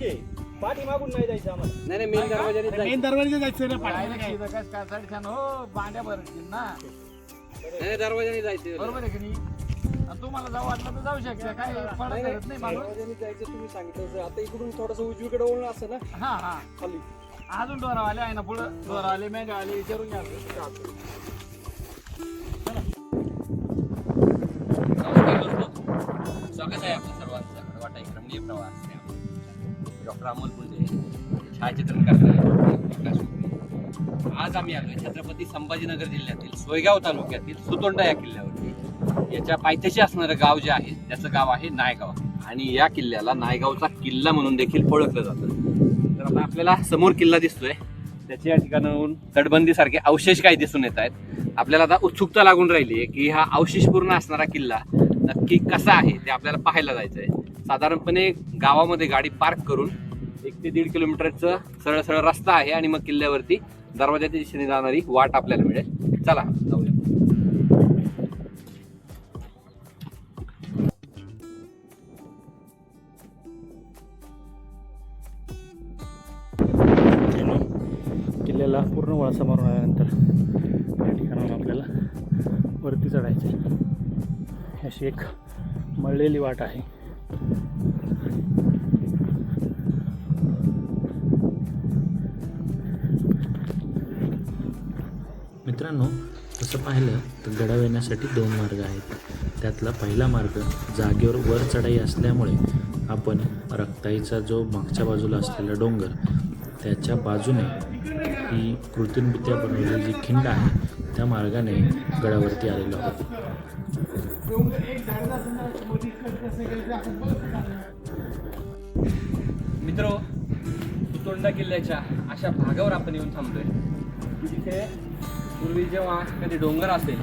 ठीक आहे, पाठी मागून नाही जायचं आम्हाला. नाही मेन दरवाजाने मेन दरवाजा जायचं ना पाहिजे हो बांड्या भरतील ना, नाही दरवाजाने जायचं. बरोबर आहे की नाही? आणि तुम्हाला जाऊ वाटलं तर जाऊ शकता, काय फरक पडत नाही माणूस. दरवाजाने जायचं तुम्ही सांगितलं. आता इकडून थोडंसं उजवीकडे वळून असं ना हा हा खाली. अजून डोरावाले आहे ना पुढं, डोरावाले मेंढ्यावाले विचारून घ्या. स्वागत आहे आपल्या सर्वांचं वाटा एक रमणीय प्रवास. डॉक्टर अमोल पुंडे छायाचित्रण करताय. आज आम्ही आलोय छत्रपती संभाजीनगर जिल्ह्यातील सोयगाव तालुक्यातील सुतोंडा या किल्ल्यावरती. याच्या पायथ्याशी असणारं गाव जे आहे त्याचं गाव आहे नायगाव, आणि या किल्ल्याला नायगावचा किल्ला म्हणून देखील ओळखलं जातं. तर आता आपल्याला समोर किल्ला दिसतोय, त्याच्या या ठिकाणाहून तटबंदीसारखे अवशेष काही दिसून येत आहेत. आपल्याला आता उत्सुकता लागून राहिली आहे की हा अवशेषपूर्ण असणारा किल्ला नक्की कसा आहे ते आपल्याला पाहायला जायचं आहे. साधारणपणे गावामध्ये गाडी पार्क करून 1 ते 1.5 किलोमीटरचं सरळ सरळ रस्ता आहे, आणि मग किल्ल्यावरती दरवाजाच्या दिशेने जाणारी वाट आपल्याला मिळेल. चला जाऊया. किल्ल्याला पूर्ण वळसा मारून आल्यानंतर या ठिकाणाहून आपल्याला वरती चढायचं आहे. अशी एक मळलेली वाट आहे. मित्रांनो, तसं पाहिलं तर गडावर येण्यासाठी 2 मार्ग आहेत. त्यातला पहिला मार्ग जागेवर वर चढाई असल्यामुळे आपण रक्ताईचा जो मागच्या बाजूला असलेला डोंगर त्याच्या बाजूने ही कृत्रिमरित्या बनवलेली जी खिंड आहे त्या मार्गाने गडावरती आलेलो आहोत. मित्र, सुतोंडा किल्ल्याच्या अशा भागावर आपण येऊन थांबतोय जिथे पूर्वी जेव्हा कधी डोंगर असेल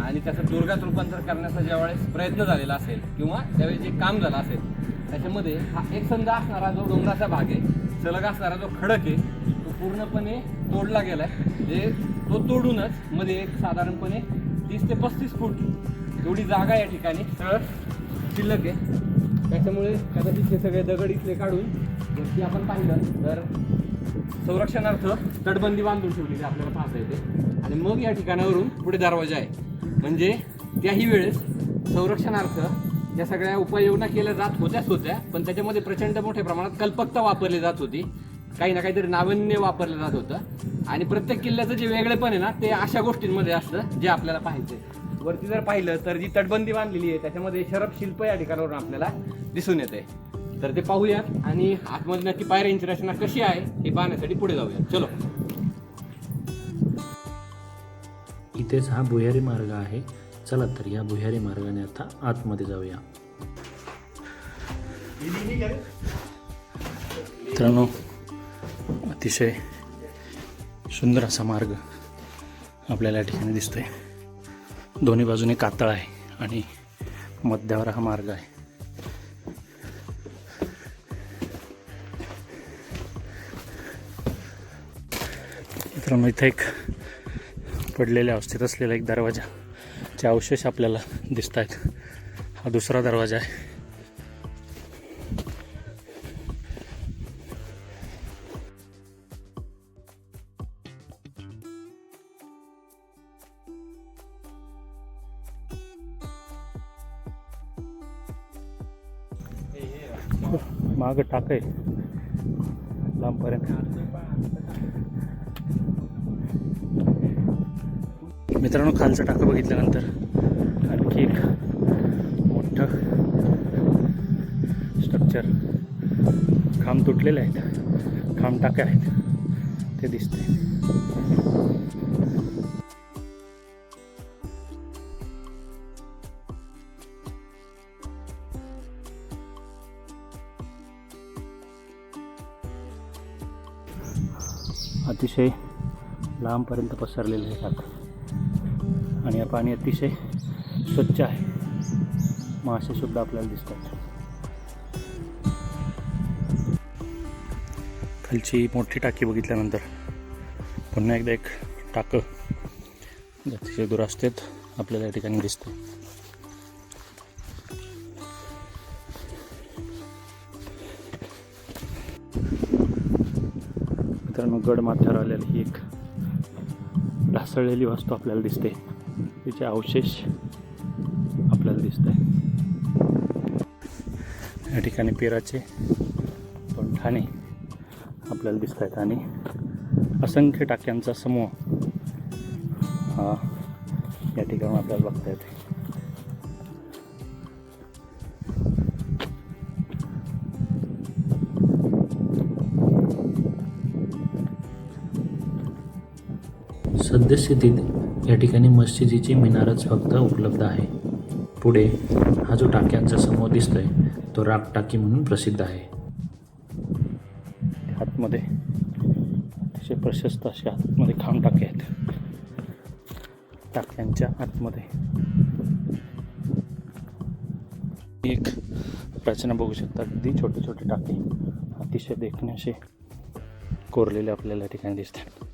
आणि त्याचं दुर्गात रूपांतर करण्याचा ज्यावेळेस प्रयत्न झालेला असेल किंवा त्यावेळी जे काम झालं असेल त्याच्यामध्ये हा एकसंध असणारा जो डोंगराचा भाग आहे, सलग असणारा जो खडक आहे, तो पूर्णपणे तोडला गेला आहे. जे तो तोडूनच मध्ये एक साधारणपणे 30 ते 35 फूट एवढी जागा या ठिकाणी सरळ शिल्लक आहे. त्याच्यामुळे कदाचित हे सगळे दगड इथले काढून वरती आपण पाहिलं तर संरक्षणार्थ तटबंदी बांधून ठेवलेली आपल्याला पाहता येते. आणि मग या ठिकाणावरून पुढे दरवाजा आहे. म्हणजे त्याही वेळेस संरक्षणार्थ या सगळ्या उपाययोजना केल्या जात होत्या, पण त्याच्यामध्ये प्रचंड मोठ्या प्रमाणात कल्पकता वापरली जात होती. काही ना काहीतरी नाविन्य वापरलं जात होतं. आणि प्रत्येक किल्ल्याचं जे वेगळेपण आहे ना ते अशा गोष्टींमध्ये असतं जे आपल्याला पाहायचं. वरती जर पाहिलं तर जी तटबंदी बांधलेली आहे त्याच्यामध्ये शरभ शिल्प या ठिकाणावरून आपल्याला दिसून येते. तर ते पाहूयात आणि आतमध्ये नक्की पायऱ्यांची रचना कशी आहे हे पाहण्यासाठी पुढे जाऊया. चलो. इथेच हा भुयारी मार्ग आहे. चला तर या भुयारी मार्गाने आता आतमध्ये जाऊया. मित्रांनो, अतिशय सुंदर असा मार्ग आपल्याला या ठिकाणी दिसतोय. दोन्ही बाजूने कातळ आहे आणि मध्यावर हा मार्ग आहे. मित्रांनो, इथे एक पडलेल्या अवस्थेत असलेला एक दरवाजाचे अवशेष आपल्याला दिसत आहेत. हा दुसरा दरवाजा आहे. माग टाक आहे लांबपर्यंत. मित्रांनो, खालचं टाकं बघितल्यानंतर आणखी एक मोठं स्ट्रक्चर, खांब तुटलेले आहेत, खांब टाके आहेत ते दिसते. अतिशय लांबपर्यंत पसरलेले आहेत आणि या पाणी अतिशय स्वच्छ आहे. मासेसुद्धा आपल्याला दिसतात. खालची मोठी टाकी बघितल्यानंतर पुन्हा एकदा एक टाकं अतिशय दुरावस्थेत आपल्याला या ठिकाणी दिसतं. मित्रांनो, गड माथ्यावर आलेली ही एक ढासळलेली वस्तू आपल्याला दिसते. तिचे अवशेष आपल्याला दिसत आहे. या ठिकाणी पेराचे 2 ठाणे आपल्याला दिसत आहेत आणि असंख्य टाक्यांचा समूह हा या ठिकाणी आपल्याला बघता येते. सद्यस्थितीत या ठिकाणी मस्जिदीची मिनारच फक्त उपलब्ध आहे. पुढे हा जो टाक्यांचा समूह दिसतोय तो राख टाकी म्हणून प्रसिद्ध आहे. आतमध्ये अतिशय प्रशस्त असे आतमध्ये खांब टाके आहेत. टाक्यांच्या आतमध्ये एक रचना बघू शकता. अगदी छोटे छोटे टाके अतिशय देखणे असे कोरलेले आपल्याला या ठिकाणी दिसतात.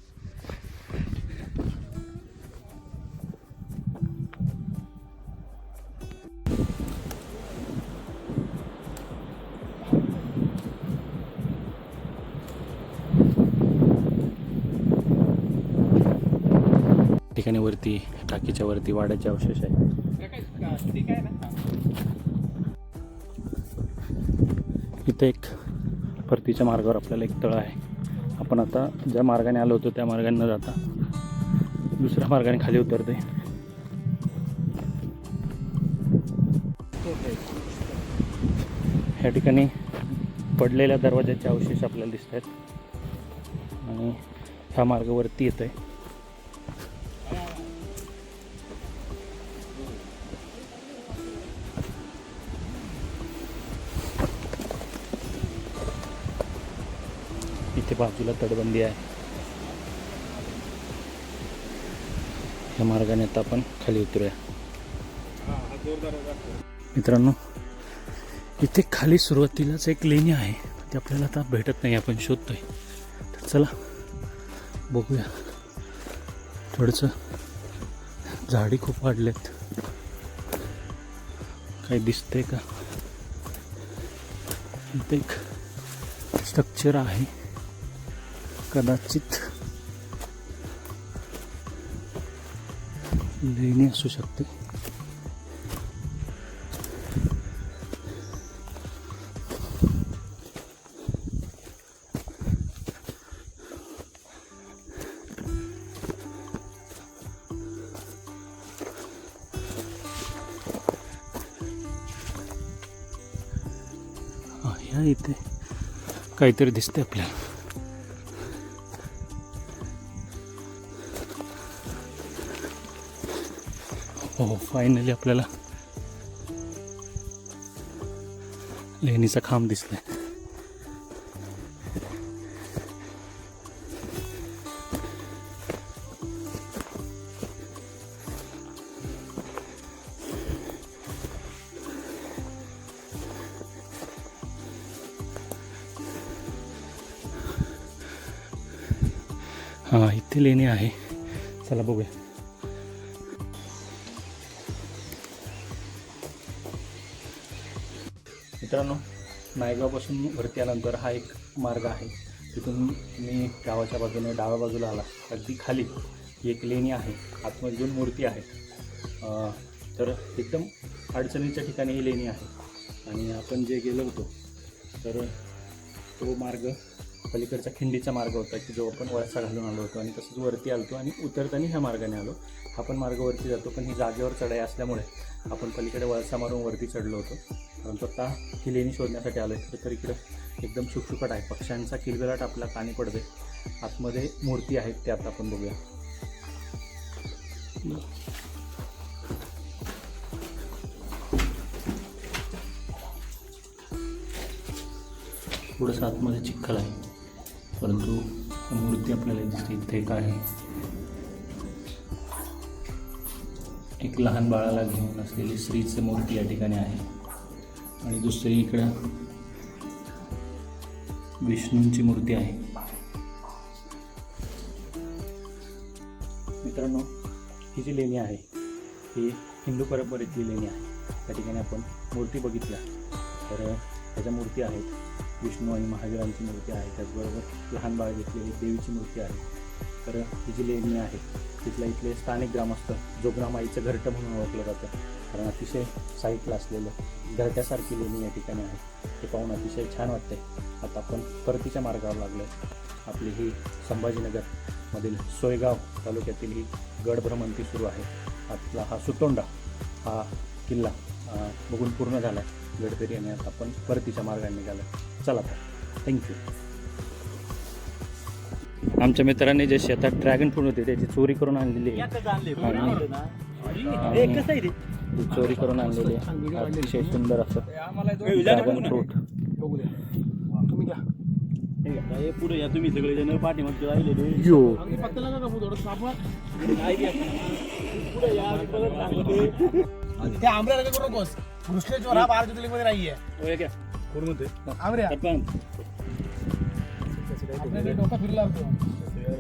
ठिकाणी वरती टाकीच्या वरती वाड्याचे अवशेष आहे. इथे एक परतीच्या मार्गावर आपल्याला एक तळ आहे. आपण आता ज्या मार्गाने आलो होतो त्या मार्गाने न जाता दुसऱ्या मार्गाने खाली उतरते. ह्या ठिकाणी पडलेल्या दरवाजाचे अवशेष आपल्याला दिसत आहेत आणि ह्या मार्गावरती येत आहे. इथे बाजूला तटबंदी आहे. या मार्गाने आता आपण खाली उतरूया. मित्रांनो, इथे खाली सुरुवातीलाच एक लेणी आहे. ती आपल्याला आता भेटत नाही, आपण शोधतोय. तर चला बघूया. थोडंसं झाडी खूप वाढलेत. काही दिसतंय का? इथे एक स्ट्रक्चर आहे, कदाचित लेणी असू शकते. ह्या इथे काहीतरी दिसते आपल्याला. हो, फायनली आपल्याला लेणीचा खांब दिसलाय. हां, इथे लेणी आहे. चला बघूया. मित्रांनो, नायगावपासून वरती आल्यानंतर हा एक मार्ग आहे. तिथून तुम्ही गावाच्या बाजूने डाव्या बाजूला आला, अगदी खाली एक लेणी आहे. आतमध्ये 2 मूर्ती आहेत. तर एकदम अडचणीच्या ठिकाणी ही लेणी आहे. आणि आपण जे गेलो होतो तर तो मार्ग पलीकडचा खिंडीचा मार्ग होता की जो आपण वळसा घालून आलो होतो. आणि तसंच वरती आलो आणि उतरताना ह्या मार्गाने आलो. हा पण मार्ग वरती जातो, पण ही जागेवर चढाई असल्यामुळे आपण पलीकडे वळसा मारून वरती चढलो होतो. परंतु आता ही लेणी शोधण्यासाठी आलो आहे. तर इकडं एकदम शुकशुकट आहे. पक्ष्यांचा किलबिलाट आपल्या कानी पडते. आतमध्ये मूर्ती आहेत, त्या आता आपण बघूया. थोडंसं आतमध्ये चिखल आहे, परंतु मूर्ती आपल्याला दिसते. इथे एक आहे, एक लहान बाळाला घेऊन असलेली श्रीची मूर्ती या ठिकाणी आहे. आणि दुसरी इकडं विष्णूंची मूर्ती आहे. मित्रांनो, ही जी लेणी आहे ही हिंदू परंपरेतली लेणी आहे. त्या ठिकाणी आपण मूर्ती बघितल्या तर ह्याच्या मूर्ती आहेत. विष्णू आणि महावीरांची मूर्ती आहे. त्याचबरोबर लहान बाळ घेतलेली देवीची मूर्ती आहे. तर ही जी लेणी आहे तिथल्या इथले स्थानिक ग्रामस्थ जोगरामाईचं घरटं म्हणून ओळखलं जातं, कारण अतिशय साईटला असलेलं घरट्यासारखी लेणी या ठिकाणी आहे. ते पाहून अतिशय छान वाटते. आता आपण परतीच्या मार्गावर लागलो आहे. आपली ही संभाजीनगरमधील सोयगाव तालुक्यातील ही गड भ्रमंती सुरू आहे. आपला हा सुतोंडा हा किल्ला बघून पूर्ण झाला आहे गडकरी आणि आता आपण परतीच्या मार्गाने निघालो. चला तर, थँक्यू. आमच्या मित्रांनी जे शेतात ड्रॅगन फ्रूट होते त्याची चोरी करून आणलेली आहे. ती चोरी करून आणलेली आहे. अतिशय सुंदर असं ड्रॅगन फ्रूट. पुढे या तुम्ही सगळे जण पाठीमागचे राहिलेले. फक्त नका का थोडं सापड ते आंब्याला करू नकोस. कृष्णेश्वर हा भारत मध्ये नाहीये. कोण म्हणते? आंब्या डोका फिरला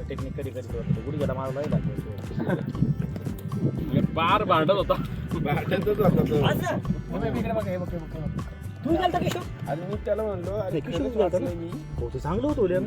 टेक्निक कधी करतो गुडघ्याला मारला बार भांडत होता. तू चालता केशव? अरे मी त्याला म्हणलो, अरे चांगलं होतं